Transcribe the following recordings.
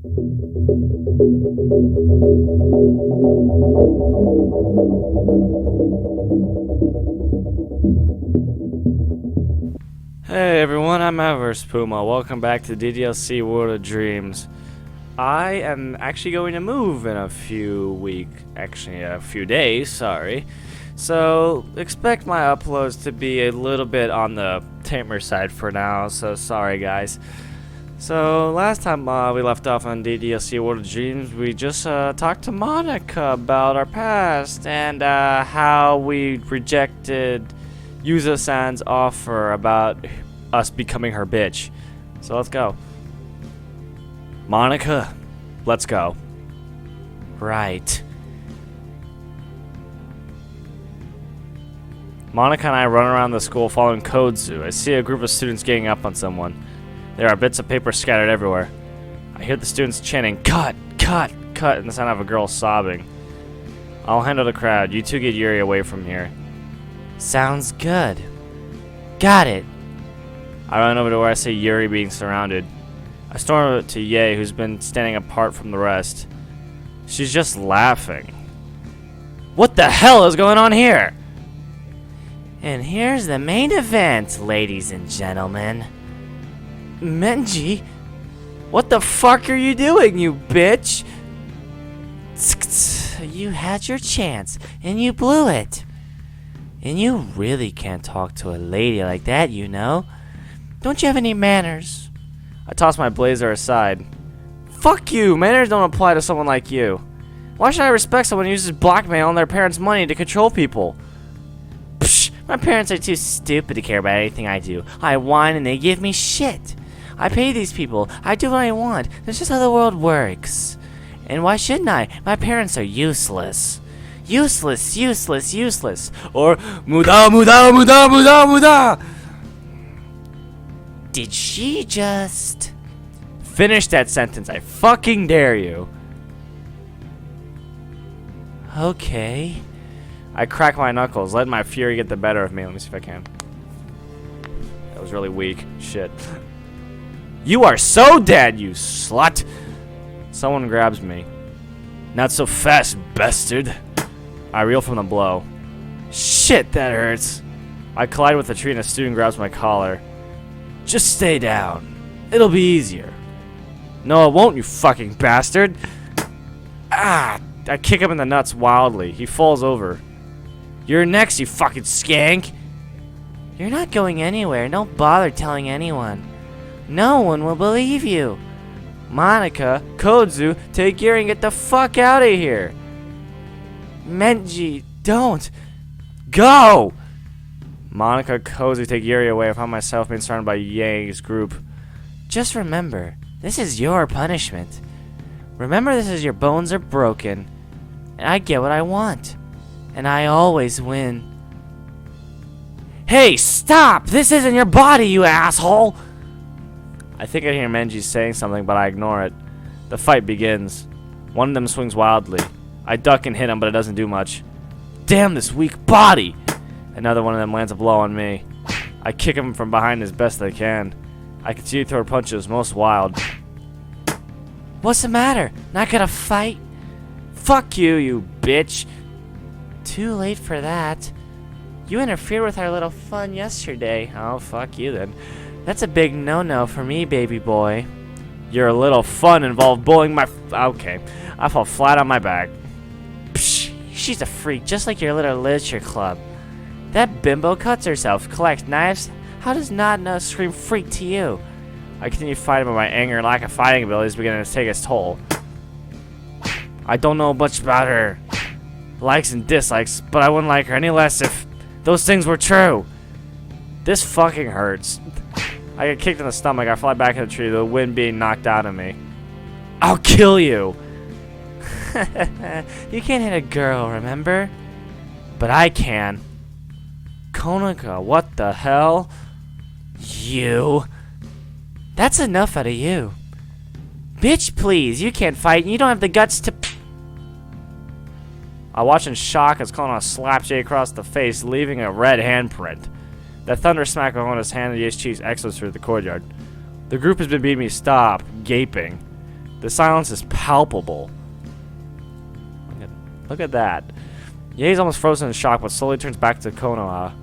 Hey everyone, I'm Everest Puma. Welcome back to DDLC World of Dreams. I am actually going to move in a few days, sorry. So expect my uploads to be a little bit on the tamer side for now, so sorry guys. So last time we left off on DDLC World of Dreams, we just talked to Monica about our past and how we rejected Yuzo-san's offer about us becoming her bitch. So let's go. Monica, let's go. Right. Monica and I run around the school following Kodzu. I see a group of students ganging up on someone. There are bits of paper scattered everywhere. I hear the students chanting, "Cut! Cut! Cut!" and the sound of a girl sobbing. I'll handle the crowd. You two get Yuri away from here. Sounds good. Got it. I run over to where I see Yuri being surrounded. I storm over to Ye, who's been standing apart from the rest. She's just laughing. What the hell is going on here? And here's the main event, ladies and gentlemen. Menji? What the fuck are you doing, you bitch? You had your chance, and you blew it. And you really can't talk to a lady like that, you know. Don't you have any manners? I toss my blazer aside. Fuck you! Manners don't apply to someone like you. Why should I respect someone who uses blackmail and their parents' money to control people? Psh, my parents are too stupid to care about anything I do. I whine and they give me shit. I pay these people. I do what I want. That's just how the world works. And why shouldn't I? My parents are useless. Useless, useless, useless. Or muda, muda, muda, muda, muda. Did she just finish that sentence? I fucking dare you. Okay. I crack my knuckles, let my fury get the better of me. Let me see if I can. That was really weak. Shit. You are so dead, you slut! Someone grabs me. Not so fast, bastard. I reel from the blow. Shit, that hurts. I collide with a tree and a student grabs my collar. Just stay down. It'll be easier. No, it won't, you fucking bastard. Ah! I kick him in the nuts wildly. He falls over. You're next, you fucking skank. You're not going anywhere. Don't bother telling anyone. No one will believe you. Monica, Kodzu, take Yuri and get the fuck out of here. Menji, don't. Go! Monica, Kodzu, take Yuri away. I found myself being surrounded by Yang's group. Just remember, this is your punishment. Remember, this is your bones are broken. And I get what I want. And I always win. Hey, stop! This isn't your body, you asshole! I think I hear Menji saying something, but I ignore it. The fight begins. One of them swings wildly. I duck and hit him, but it doesn't do much. Damn this weak body! Another one of them lands a blow on me. I kick him from behind as best I can. I continue to throw punches, most wild. What's the matter? Not gonna fight? Fuck you, you bitch! Too late for that. You interfered with our little fun yesterday. Oh, fuck you then. That's a big no-no for me, baby boy. Your little fun involved bullying my okay. I fall flat on my back. Psh, she's a freak, just like your little literature club. That bimbo cuts herself, collects knives. How does not know scream freak to you? I continue fighting, but my anger and lack of fighting ability is beginning to take its toll. I don't know much about her likes and dislikes, but I wouldn't like her any less if those things were true. This fucking hurts. I get kicked in the stomach. I fly back in the tree, the wind being knocked out of me. I'll kill you. You can't hit a girl, remember? But I can. Konoka, what the hell? You. That's enough out of you. Bitch, please. You can't fight and you don't have the guts to... I watch in shock as Konoha slaps Jay across the face, leaving a red handprint. The thunder smack of Konoha's hand and Jay's cheeks echoes through the courtyard. The group has been beating me. Stop. Gaping. The silence is palpable. Look at that. Ye's almost frozen in shock, but slowly turns back to Konoha.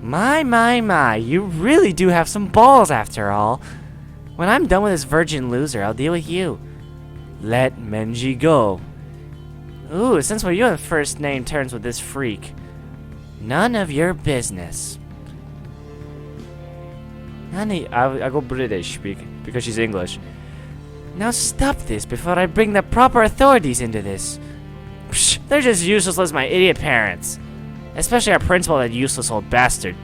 My, you really do have some balls after all. When I'm done with this virgin loser, I'll deal with you. Let Menji go. Ooh, since when are you on first name terms with this freak? None of your business. Honey, I go British because she's English. Now stop this before I bring the proper authorities into this. Psh, they're just useless as my idiot parents. Especially our principal, that useless old bastard.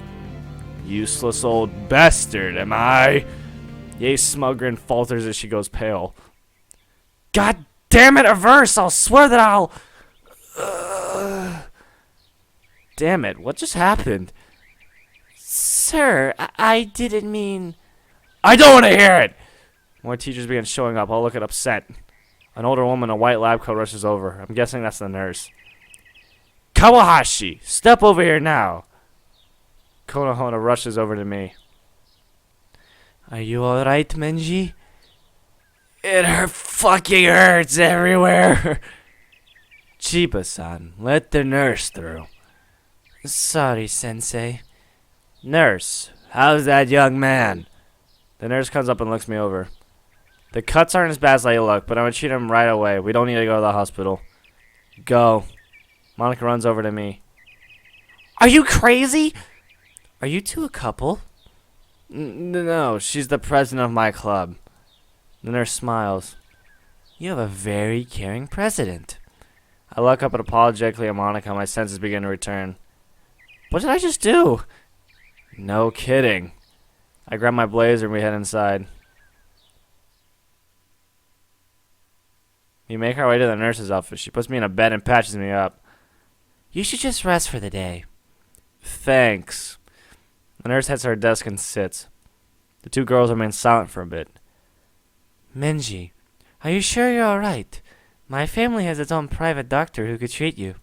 Useless old bastard, am I? Ye's smug grin falters as she goes pale. God damn it, reverse! I'll swear that I'll... Damn it, what just happened? Sir, I didn't mean... I don't want to hear it! More teachers begin showing up, all looking upset. An older woman in a white lab coat rushes over. I'm guessing that's the nurse. Kawahashi, step over here now. Konohana rushes over to me. Are you alright, Menji? It fucking hurts everywhere. Chiba-san, let the nurse through. Sorry, Sensei. Nurse, how's that young man? The nurse comes up and looks me over. The cuts aren't as bad as they look, but I'm going to treat him right away. We don't need to go to the hospital. Go. Monica runs over to me. Are you crazy? Are you two a couple? No, she's the president of my club. The nurse smiles. You have a very caring president. I look up apologetically at Monica. My senses begin to return. What did I just do? No kidding. I grab my blazer and we head inside. We make our way to the nurse's office. She puts me in a bed and patches me up. You should just rest for the day. Thanks. The nurse heads to her desk and sits. The two girls remain silent for a bit. Menji, are you sure you're alright? My family has its own private doctor who could treat you.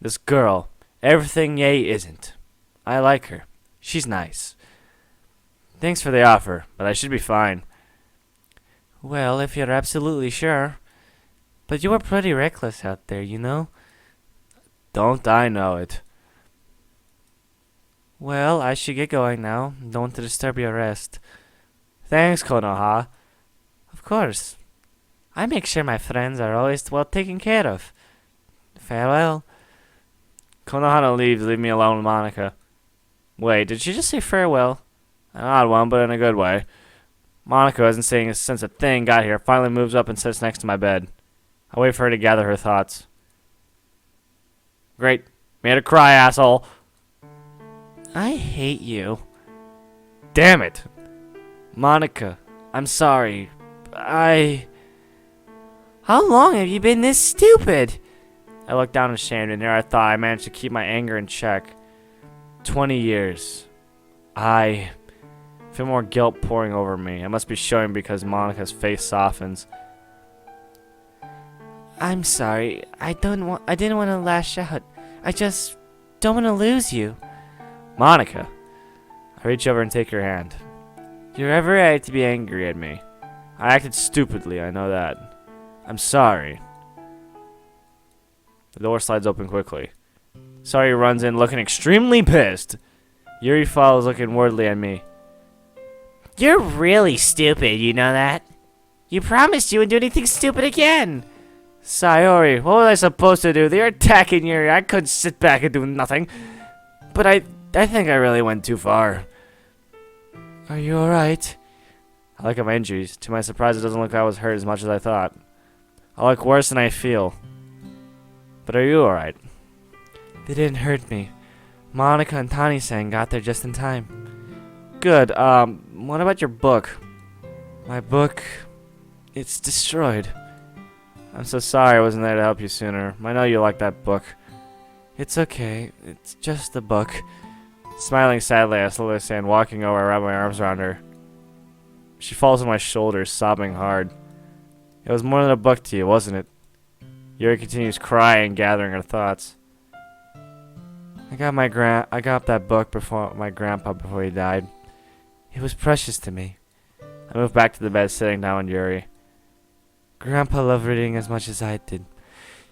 This girl, everything Ye isn't. I like her. She's nice. Thanks for the offer, but I should be fine. Well, if you're absolutely sure. But you were pretty reckless out there, you know? Don't I know it. Well, I should get going now. Don't want to disturb your rest. Thanks, Konoha. Of course. I make sure my friends are always well taken care of. Farewell. Konohana leaves, leave me alone with Monica. Wait, did she just say farewell? An odd one, but in a good way. Monica, who hasn't seen since a thing got here, finally moves up and sits next to my bed. I wait for her to gather her thoughts. Great. Made her cry, asshole. I hate you. Damn it. Monica, I'm sorry. How long have you been this stupid? I looked down ashamed, and there I thought I managed to keep my anger in check. 20 years. I feel more guilt pouring over me. I must be showing because Monica's face softens. I'm sorry. I didn't want to lash out. I just don't want to lose you. Monica. I reach over and take her hand. You're every right to be angry at me. I acted stupidly, I know that. I'm sorry. The door slides open quickly. Sari runs in looking extremely pissed. Yuri follows looking worriedly at me. You're really stupid, you know that? You promised you wouldn't do anything stupid again. Sayori, what was I supposed to do? They're attacking Yuri. I couldn't sit back and do nothing. But I think I really went too far. Are you alright? I look at my injuries. To my surprise, it doesn't look like I was hurt as much as I thought. I look worse than I feel. But are you alright? They didn't hurt me. Monica and Tani-san got there just in time. Good. What about your book? My book... it's destroyed. I'm so sorry I wasn't there to help you sooner. I know you like that book. It's okay. It's just a book. Smiling sadly, I slowly stand, walking over, I wrap my arms around her. She falls on my shoulders, sobbing hard. It was more than a book to you, wasn't it? Yuri continues crying, gathering her thoughts. I got that book before my grandpa before he died. It was precious to me. I moved back to the bed, sitting down with Yuri. Grandpa loved reading as much as I did.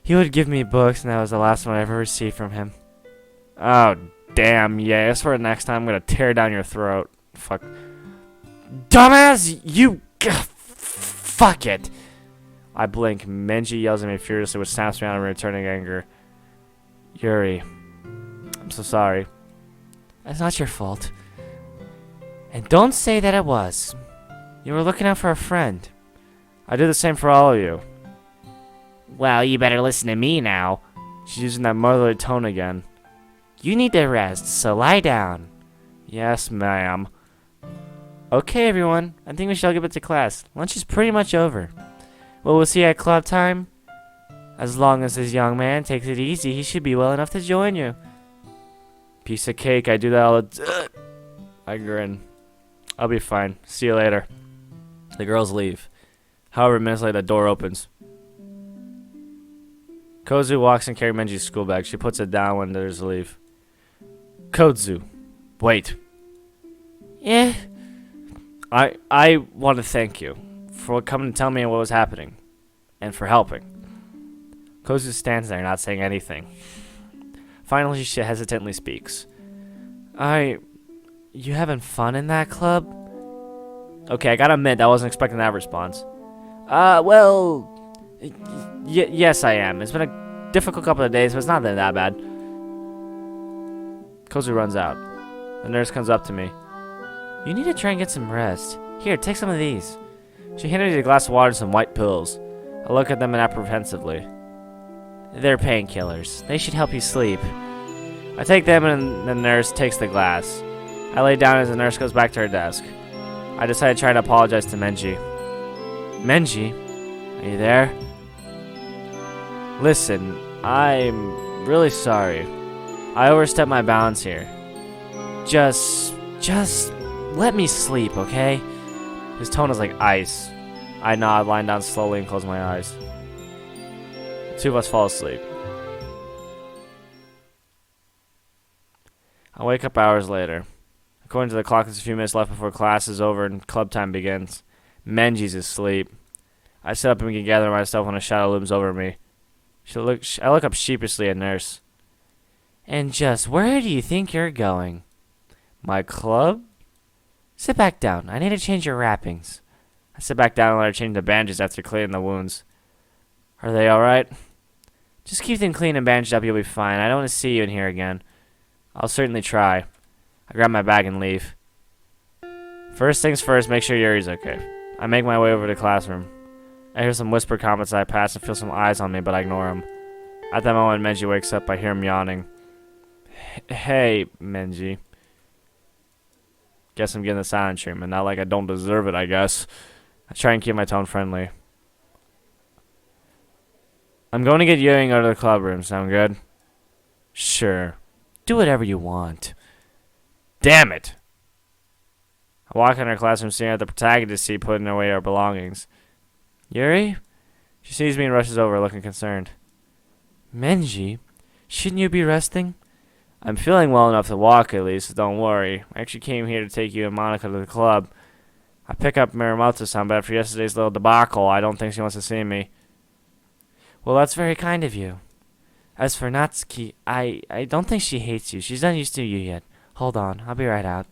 He would give me books, and that was the last one I ever received from him. Oh, damn, yeah, I swear next time I'm gonna tear down your throat. Fuck. Dumbass, you... Fuck it. I blink. Menji yells at me furiously, which snaps me out of returning anger. Yuri, I'm so sorry. That's not your fault. And don't say that it was. You were looking out for a friend. I do the same for all of you. Well, you better listen to me now. She's using that motherly tone again. You need to rest, so lie down. Yes, ma'am. Okay, everyone. I think we should all get back to class. Lunch is pretty much over. Well, we'll see you at club time. As long as this young man takes it easy, he should be well enough to join you. Piece of cake. I do that all the I grin. I'll be fine. See you later. The girls leave. However, minutes later, the door opens. Kozu walks and carries Menji's school bag. She puts it down when there's a leave. Kozu, wait. Yeah. I want to thank you for coming to tell me what was happening, and for helping. Kozu stands there, not saying anything. Finally, she hesitantly speaks. You having fun in that club? Okay, I gotta admit, I wasn't expecting that response. Well, yes, I am. It's been a difficult couple of days, but it's not that bad. Kozu runs out. The nurse comes up to me. You need to try and get some rest. Here, take some of these. She handed me a glass of water and some white pills. I look at them apprehensively. They're painkillers. They should help you sleep. I take them and the nurse takes the glass. I lay down as the nurse goes back to her desk. I decide to try to apologize to Menji. Menji? Are you there? Listen, I'm really sorry. I overstepped my bounds here. Just let me sleep, okay? His tone is like ice. I nod, lying down slowly and close my eyes. The two of us fall asleep. I wake up hours later. According to the clock, there's a few minutes left before class is over and club time begins. Menji's asleep. I sit up and begin gathering myself when a shadow looms over me. I look up sheepishly at Nurse. And just where do you think you're going? My club? Sit back down. I need to change your wrappings. I sit back down and let her change the bandages after cleaning the wounds. Are they alright? Just keep them clean and bandaged up, you'll be fine. I don't want to see you in here again. I'll certainly try. I grab my bag and leave. First things first, make sure Yuri's okay. I make my way over to the classroom. I hear some whispered comments as I pass and feel some eyes on me, but I ignore them. At that moment, Menji wakes up. I hear him yawning. Hey, Menji. Guess I'm getting the silent treatment. Not like I don't deserve it, I guess. I try and keep my tone friendly. I'm going to get Yuri and go to the club room. Sound good? Sure. Do whatever you want. Damn it! I walk in her classroom, seeing her at the protagonist seat, putting away our belongings. Yuri? She sees me and rushes over, looking concerned. Menji, shouldn't you be resting? I'm feeling well enough to walk, at least, so don't worry. I actually came here to take you and Monica to the club. I pick up Miramoto-san, but after yesterday's little debacle, I don't think she wants to see me. Well, that's very kind of you. As for Natsuki, I don't think she hates you. She's not used to you yet. Hold on, I'll be right out.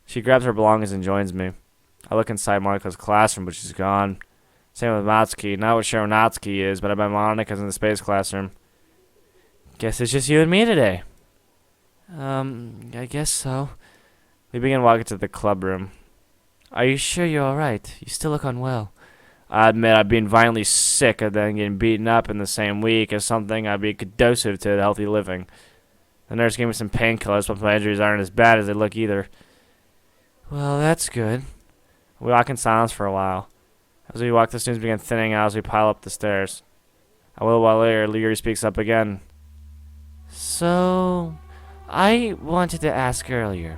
She grabs her belongings and joins me. I look inside Monica's classroom, but she's gone. Same with Natsuki. Not sure where Natsuki is, but I bet Monica's in the space classroom. Guess it's just you and me today. I guess so. We begin walking to the club room. Are you sure you're alright? You still look unwell. I admit I've been violently sick and then getting beaten up in the same week as something I'd be conducive to healthy living. The nurse gave me some painkillers, but my injuries aren't as bad as they look either. Well, that's good. We walk in silence for a while. As we walk, the students begin thinning out as we pile up the stairs. A little while later, Yuri speaks up again. So, I wanted to ask earlier,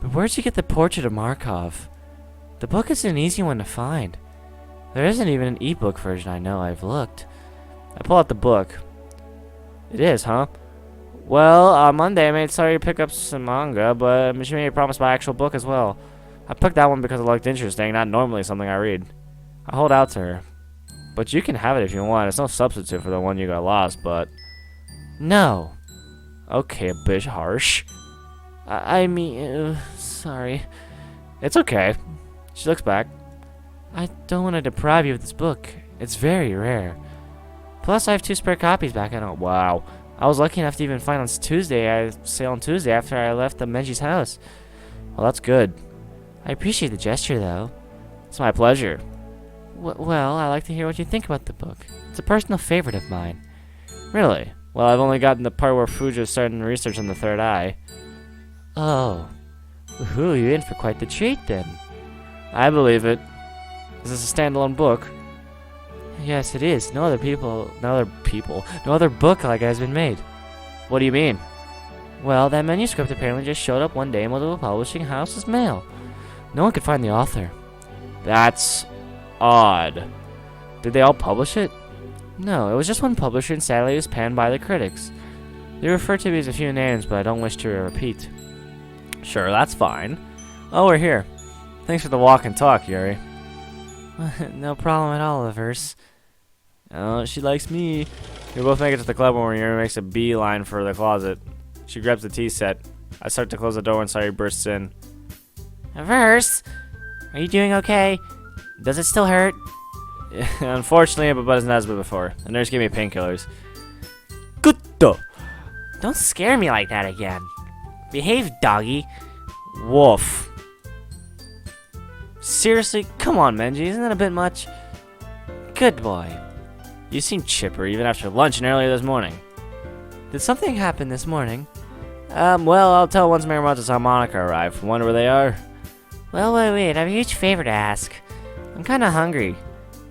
but where'd you get the portrait of Markov? The book is an easy one to find. There isn't even an e-book version, I know. I've looked. I pull out the book. It is, huh? Well, on Monday I made sorry to pick up some manga, but she made me promise my actual book as well. I picked that one because it looked interesting, not normally something I read. I hold out to her. But you can have it if you want. It's no substitute for the one you got lost, but... No. Okay, a bit harsh. I mean, sorry. It's okay. She looks back. I don't want to deprive you of this book. It's very rare. Plus, I have 2 spare copies back at home. Wow. I was lucky enough to even find on Tuesday. I sail on Tuesday after I left the Menji's house. Well, that's good. I appreciate the gesture, though. It's my pleasure. Well, I like to hear what you think about the book. It's a personal favorite of mine. Really? Well, I've only gotten the part where Fujo's starting research on the third eye. Oh. Ooh, you're in for quite the treat, then. I believe it. Is this a standalone book? Yes, it is. No other book like it has been made. What do you mean? Well, that manuscript apparently just showed up one day in multiple publishing houses' mail. No one could find the author. That's odd. Did they all publish it? No, it was just one publisher, and sadly it was panned by the critics. They refer to me as a few names, but I don't wish to repeat. Sure, that's fine. Oh, we're here. Thanks for the walk and talk, Yuri. No problem at all, Verse. Oh, she likes me. We both make it to the club when Yuri makes a beeline for the closet. She grabs the tea set. I start to close the door when Sayuri bursts in. Verse, are you doing okay? Does it still hurt? Unfortunately, but wasn't as bad before. The nurse gave me painkillers. Good. Don't scare me like that again. Behave, doggy. Woof. Seriously? Come on, Menji. Isn't that a bit much? Good boy. You seem chipper even after lunch and earlier this morning. Did something happen this morning? Well, I'll tell once Miramoto's harmonica arrive. Wonder where they are? Well, wait. I have a huge favor to ask. I'm kinda hungry.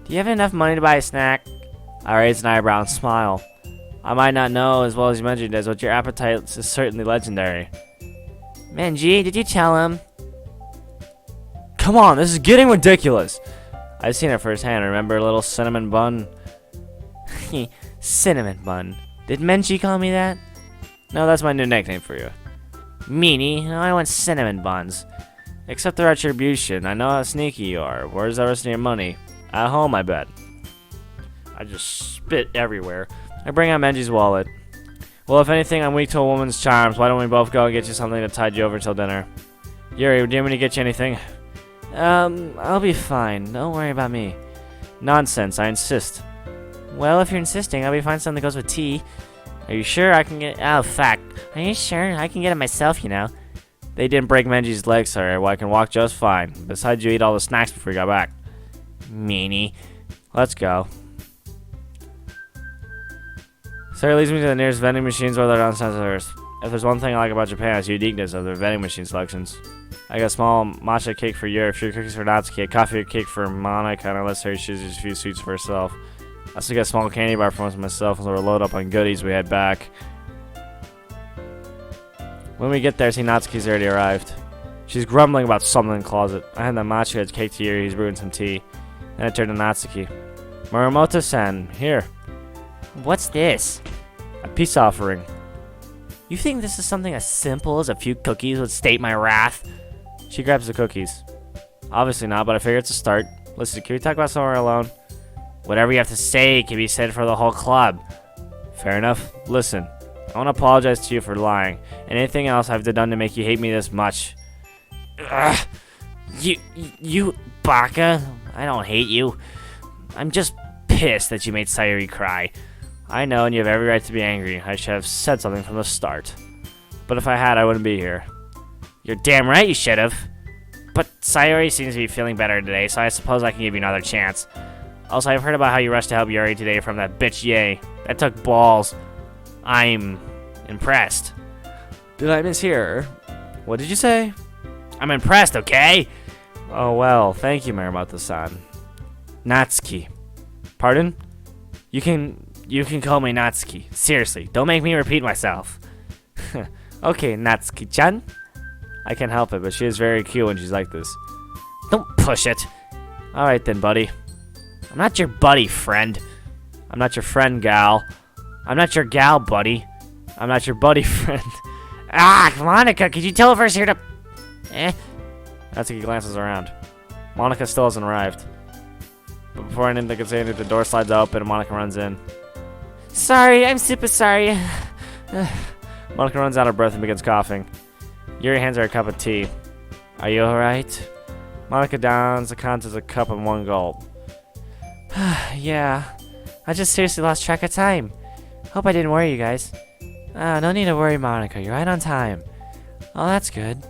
Do you have enough money to buy a snack? I raise an eyebrow and smile. I might not know as well as you mentioned as, but your appetite is certainly legendary. Menji, did you tell him? Come on, this is getting ridiculous. I've seen it firsthand. Remember little cinnamon bun? Cinnamon bun. Did Menji call me that? No, that's my new nickname for you. Meanie, I want cinnamon buns. Accept the retribution. I know how sneaky you are. Where's the rest of your money? At home, I bet. I just spit everywhere. I bring out Menji's wallet. Well, if anything, I'm weak to a woman's charms. Why don't we both go and get you something to tide you over until dinner? Yuri, do you want me to get you anything? I'll be fine. Don't worry about me. Nonsense, I insist. Well, if you're insisting, I'll be fine something that goes with tea. Are you sure I can get... Oh, fuck. Are you sure? I can get it myself, you know. They didn't break Menji's legs, sir. Well, I can walk just fine. Besides, you ate all the snacks before you got back. Meanie. Let's go. Sarah leads me to the nearest vending machines while they're downstairs. If there's one thing I like about Japan, it's the uniqueness of their vending machine selections. I got a small matcha cake for Yuri, a few cookies for Natsuki, a coffee cake for Monica, and I let her choose a few sweets for herself. I also got a small candy bar for myself as we're loaded up on goodies we had back. When we get there, see Natsuki's already arrived. She's grumbling about something in the closet. I hand the matcha cake to Yuri, he's brewing some tea. Then I turn to Natsuki. Muramoto-san, here. What's this? A peace offering. You think this is something as simple as a few cookies would state my wrath? She grabs the cookies. Obviously not, but I figure it's a start. Listen, can we talk about somewhere alone? Whatever you have to say can be said for the whole club. Fair enough. Listen, I want to apologize to you for lying. And anything else I've done to make you hate me this much. Ugh. You baka. I don't hate you. I'm just pissed that you made Sayuri cry. I know, and you have every right to be angry. I should have said something from the start. But if I had, I wouldn't be here. You're damn right you should have. But Sayuri seems to be feeling better today, so I suppose I can give you another chance. Also, I've heard about how you rushed to help Yuri today from that bitch Ye. That took balls. I'm impressed. Did I mishear? What did you say? I'm impressed, okay? Oh, well, thank you, Muramoto-san. Natsuki. Pardon? You can call me Natsuki. Seriously, don't make me repeat myself. Okay, Natsuki-chan. I can't help it, but she is very cute when she's like this. Don't push it. Alright then, buddy. I'm not your buddy, friend. I'm not your friend, gal. I'm not your gal, buddy. I'm not your buddy, friend. Ah, Monica, could you tell if I was here to... Natsuki glances around. Monica still hasn't arrived. But before anything can say anything, the door slides open and Monica runs in. Sorry, I'm super sorry. Monica runs out of breath and begins coughing. Yuri hands her a cup of tea. Are you alright? Monica downs the contents of the cup in one gulp. Yeah, I just seriously lost track of time. Hope I didn't worry you guys. No need to worry, Monica. You're right on time. Oh, that's good.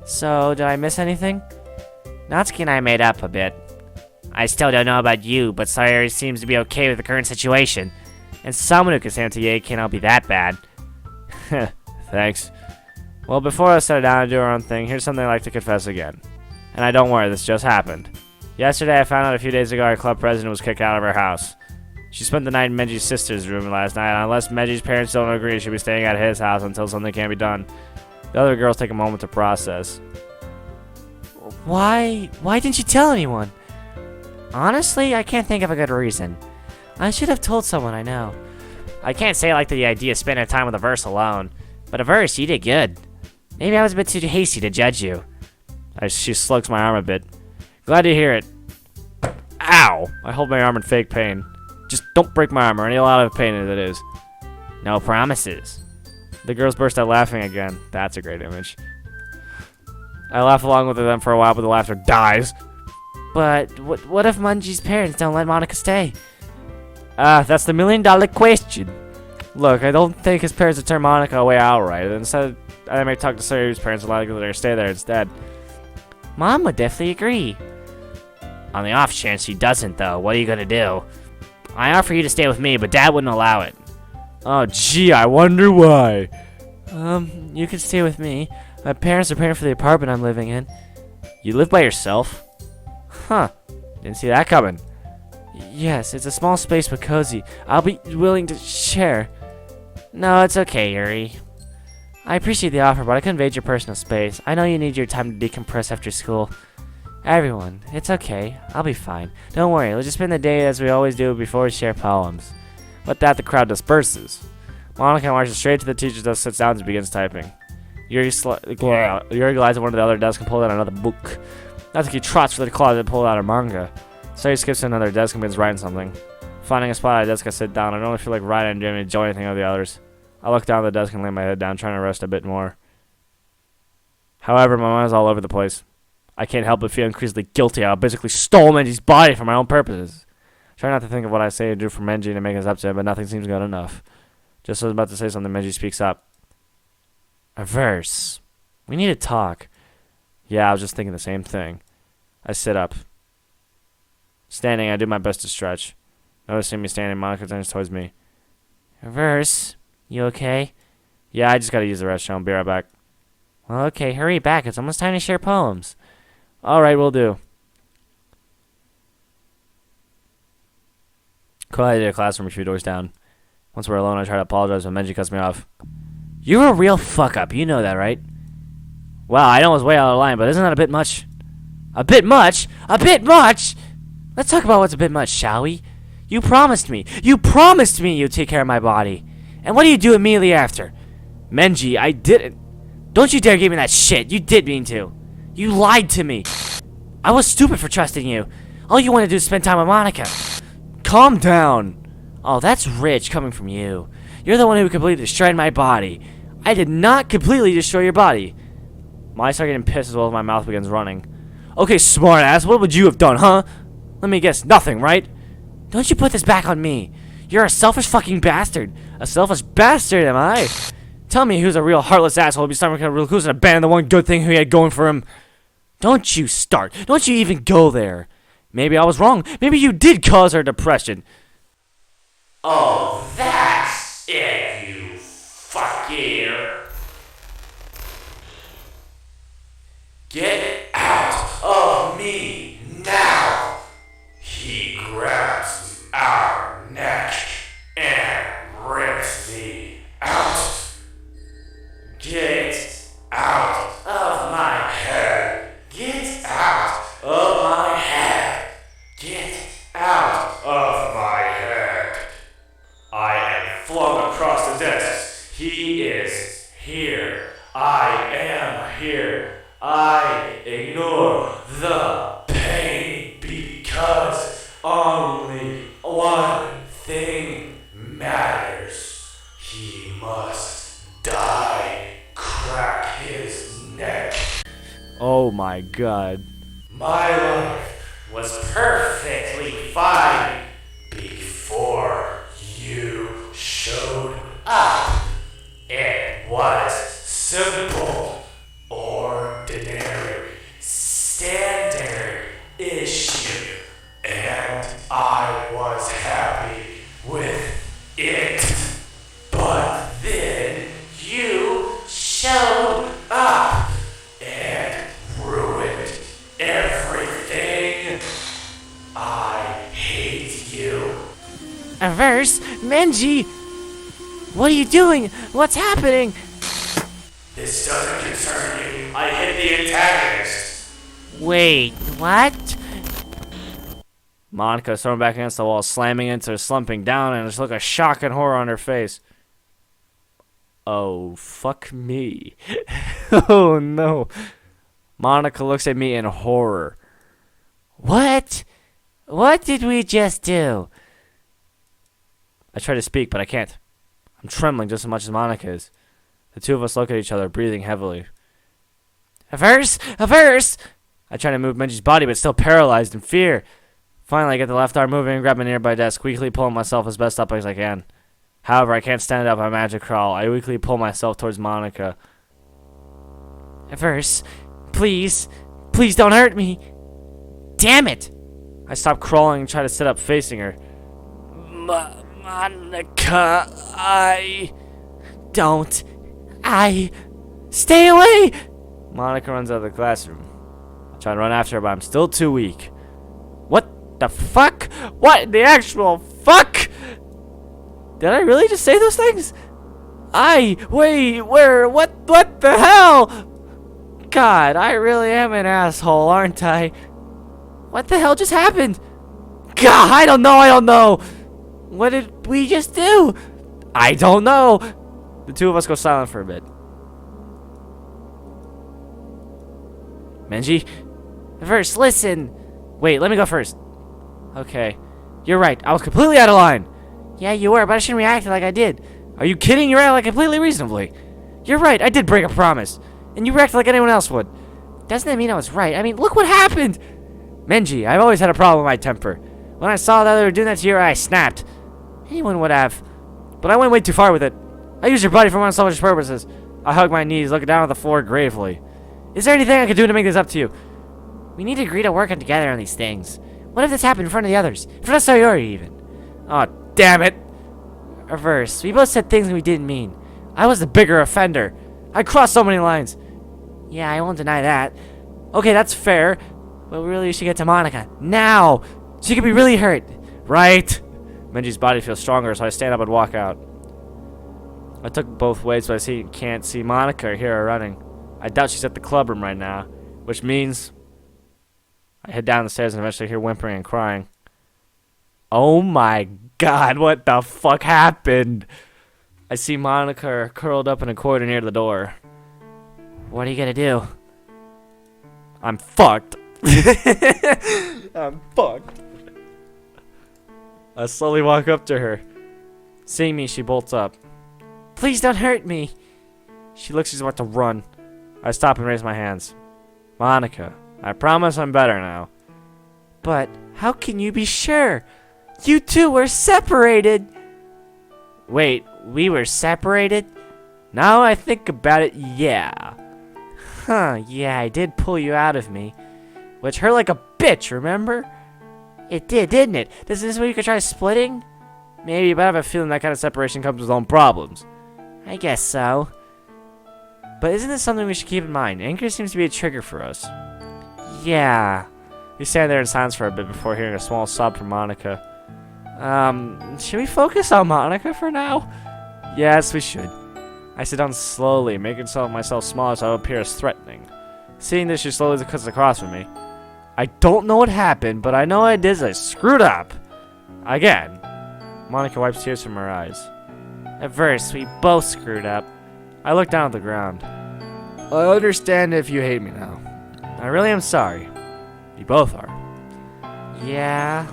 So, did I miss anything? Natsuki and I made up a bit. I still don't know about you, but Sayori seems to be okay with the current situation. And someone who can stand to Ye cannot be that bad. Thanks. Well, before I settle down and do our own thing, here's something I'd like to confess again. And I don't worry, this just happened. Yesterday, I found out a few days ago our club president was kicked out of her house. She spent the night in Menji's sister's room last night, and unless Menji's parents don't agree, she'll be staying at his house until something can be done. The other girls take a moment to process. Why didn't you tell anyone? Honestly, I can't think of a good reason. I should have told someone I know. I can't say I like the idea of spending time with a verse alone, but a verse, you did good. Maybe I was a bit too hasty to judge you. She slugs my arm a bit. Glad to hear it. Ow! I hold my arm in fake pain. Just don't break my arm or any lot of pain as it is. No promises. The girls burst out laughing again. That's a great image. I laugh along with them for a while, but the laughter dies. But what if Manji's parents don't let Monica stay? That's the $1,000,000 question. Look, I don't think his parents would turn Monica away outright. Instead, I may talk to Sayori's parents and let her stay there instead. Mom would definitely agree. On the off chance she doesn't, though, what are you gonna do? I offer you to stay with me, but Dad wouldn't allow it. Oh, gee, I wonder why. You can stay with me. My parents are paying for the apartment I'm living in. You live by yourself? Huh. Didn't see that coming. Yes, it's a small space but cozy. I'll be willing to share. No, it's okay, Yuri. I appreciate the offer, but I couldn't invade your personal space. I know you need your time to decompress after school. Everyone, it's okay. I'll be fine. Don't worry, let's just spend the day as we always do before we share poems. With that, the crowd disperses. Monica marches straight to the teacher's desk, sits down, and begins typing. Yuri glides at one of the other desks and pulls out another book. Natsuki trots for the closet and pulls out a manga. Sayori skips to another desk and begins writing something. Finding a spot at a desk, I sit down. I don't really feel like writing and doing enjoy anything of the others. I look down at the desk and lay my head down, trying to rest a bit more. However, my mind's all over the place. I can't help but feel increasingly guilty. I basically stole Menji's body for my own purposes. Try not to think of what I say and do for Menji to make us up to him, but nothing seems good enough. Just as I was about to say something, Menji speaks up. A verse. We need to talk. Yeah, I was just thinking the same thing. I sit up. Standing, I do my best to stretch. Noticing me standing, Monica turns towards me. A verse? You okay? Yeah, I just gotta use the restroom. Be right back. Well, okay, hurry back. It's almost time to share poems. Alright, we'll do. Quietly to the classroom a few doors down. Once we're alone, I try to apologize when Menji cuts me off. You're a real fuck-up. You know that, right? Well, I know I was way out of line, but isn't that a bit much? A bit much? A bit much? Let's talk about what's a bit much, shall we? You promised me. You promised me you'd take care of my body. And what do you do immediately after? Menji, I didn't. Don't you dare give me that shit. You did mean to. You lied to me. I was stupid for trusting you. All you want to do is spend time with Monica. Calm down. Oh, that's rich coming from you. You're the one who completely destroyed my body. I did not completely destroy your body. My eyes start getting pissed as well as my mouth begins running. Okay, smartass, what would you have done, huh? Let me guess, nothing, right? Don't you put this back on me. You're a selfish fucking bastard. A selfish bastard, am I? Tell me who's a real heartless asshole who'd be starting with a recluse and abandon the one good thing he had going for him. Don't you start. Don't you even go there. Maybe I was wrong. Maybe you did cause her depression. Oh, that's it, you fucker. Get out of me now. He grabs our neck and rips me out. Get out of my head. Get out of my head. Get out of my head. I am flung across the desk. He is here. I am here. I Only one thing matters. He must die. Crack his neck. Oh my god. My life was perfectly fine before you showed up. It was simple, ordinary, standard issue, and I was happy with it. But then you showed up and ruined everything. I hate you. Averse? Menji! What are you doing? What's happening? This doesn't concern you. I hit the antagonist. Wait, what? Monica thrown back against the wall, slamming into her, slumping down, and just look of shock and horror on her face. Oh, fuck me. Oh, no. Monica looks at me in horror. What? What did we just do? I try to speak, but I can't. I'm trembling just as much as Monica is. The two of us look at each other, breathing heavily. Averse! Averse! I try to move Menji's body, but still paralyzed in fear. Finally, I get the left arm moving and grab a nearby desk, weakly pulling myself as best up as I can. However, I can't stand up. I magic crawl. I weakly pull myself towards Monica. Averse, please. Please don't hurt me. Damn it! I stop crawling and try to sit up facing her. Monica, Stay away! Monica runs out of the classroom. I try to run after her, but I'm still too weak. What the fuck? What the actual fuck? Did I really just say those things? Wait, where, what the hell? God, I really am an asshole, aren't I? What the hell just happened? God, I don't know. What did we just do? I don't know. The two of us go silent for a bit. Menji? First, listen. Wait, let me go first. Okay. You're right. I was completely out of line. Yeah, you were, but I shouldn't react like I did. Are you kidding? You reacted like completely reasonably. You're right. I did break a promise. And you reacted like anyone else would. Doesn't that mean I was right? I mean, look what happened. Menji, I've always had a problem with my temper. When I saw that they were doing that to you, I snapped. Anyone would have. But I went way too far with it. I used your body for unselfish purposes. I hugged my knees, looking down at the floor gravely. Is there anything I could do to make this up to you? We need to agree to working together on these things. What if this happened in front of the others? In front of Sayori, even. Oh, damn it. Reverse. We both said things we didn't mean. I was the bigger offender. I crossed so many lines. Yeah, I won't deny that. Okay, that's fair. But really, you should get to Monica. Now! She could be really hurt. Right. Menji's body feels stronger, so I stand up and walk out. I took both ways, but can't see Monica or hear her running. I doubt she's at the club room right now, which means I head down the stairs and eventually hear whimpering and crying. Oh my god, what the fuck happened? I see Monica curled up in a corner near the door. What are you gonna do? I'm fucked. I'm fucked. I slowly walk up to her. Seeing me, she bolts up. Please don't hurt me. She looks like she's about to run. I stop and raise my hands. Monica, I promise I'm better now. But how can you be sure? You two were separated. Wait, we were separated? Now I think about it, yeah. Huh, yeah, I did pull you out of me. Which hurt like a bitch, remember? It did, didn't it? Does this mean we could try splitting? Maybe, but I have a feeling that kind of separation comes with its own problems. I guess so. But isn't this something we should keep in mind? Anger seems to be a trigger for us. Yeah. We stand there in silence for a bit before hearing a small sob from Monica. Should we focus on Monica for now? Yes, we should. I sit down slowly, making myself smaller so I appear as threatening. Seeing this, she slowly cuts across from me. I don't know what happened, but I know I did. I screwed up. Again. Monica wipes tears from her eyes. At first, we both screwed up. I look down at the ground. I understand if you hate me now. I really am sorry. You both are. Yeah.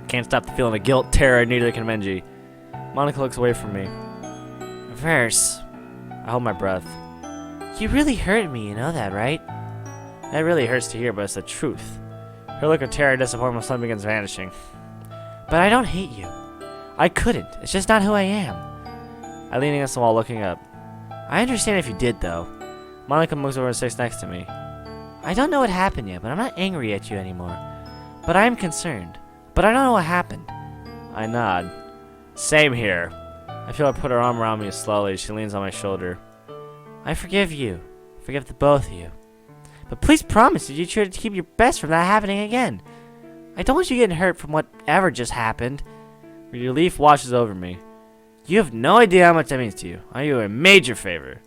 Can't stop the feeling of guilt, terror, neither can Menji. Monica looks away from me. Verse. I hold my breath. You really hurt me, you know that, right? That really hurts to hear, but it's the truth. Her look of terror and disappointment suddenly begins vanishing. But I don't hate you. I couldn't. It's just not who I am. I lean against the wall, looking up. I understand if you did, though. Monica moves over and sits next to me. I don't know what happened yet, but I'm not angry at you anymore. But I am concerned. But I don't know what happened. I nod. Same here. I feel her put her arm around me slowly. She leans on my shoulder. I forgive you. I forgive the both of you. But please promise that you try to keep your best from that happening again. I don't want you getting hurt from whatever just happened. Relief washes over me. You have no idea how much that means to you. I owe you a major favor.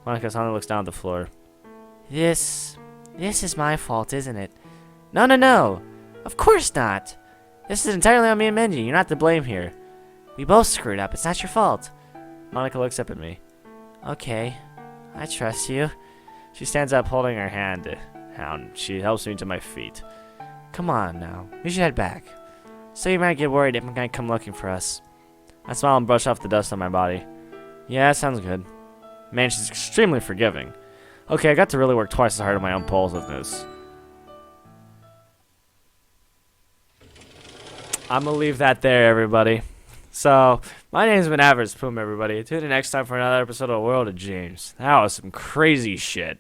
Monica suddenly looks down at the floor. This is my fault, isn't it? No. Of course not. This is entirely on me and Menji. You're not to blame here. We both screwed up. It's not your fault. Monica looks up at me. Okay. I trust you. She stands up holding her hand. She helps me to my feet. Come on now. We should head back. So you might get worried if I'm going to come looking for us. I smile and brush off the dust on my body. Yeah, sounds good. Man, she's extremely forgiving. Okay, I got to really work twice as hard on my own impulsiveness. I'm going to leave that there, everybody. So, my name's been Average Poom, everybody. Tune in next time for another episode of World of James. That was some crazy shit.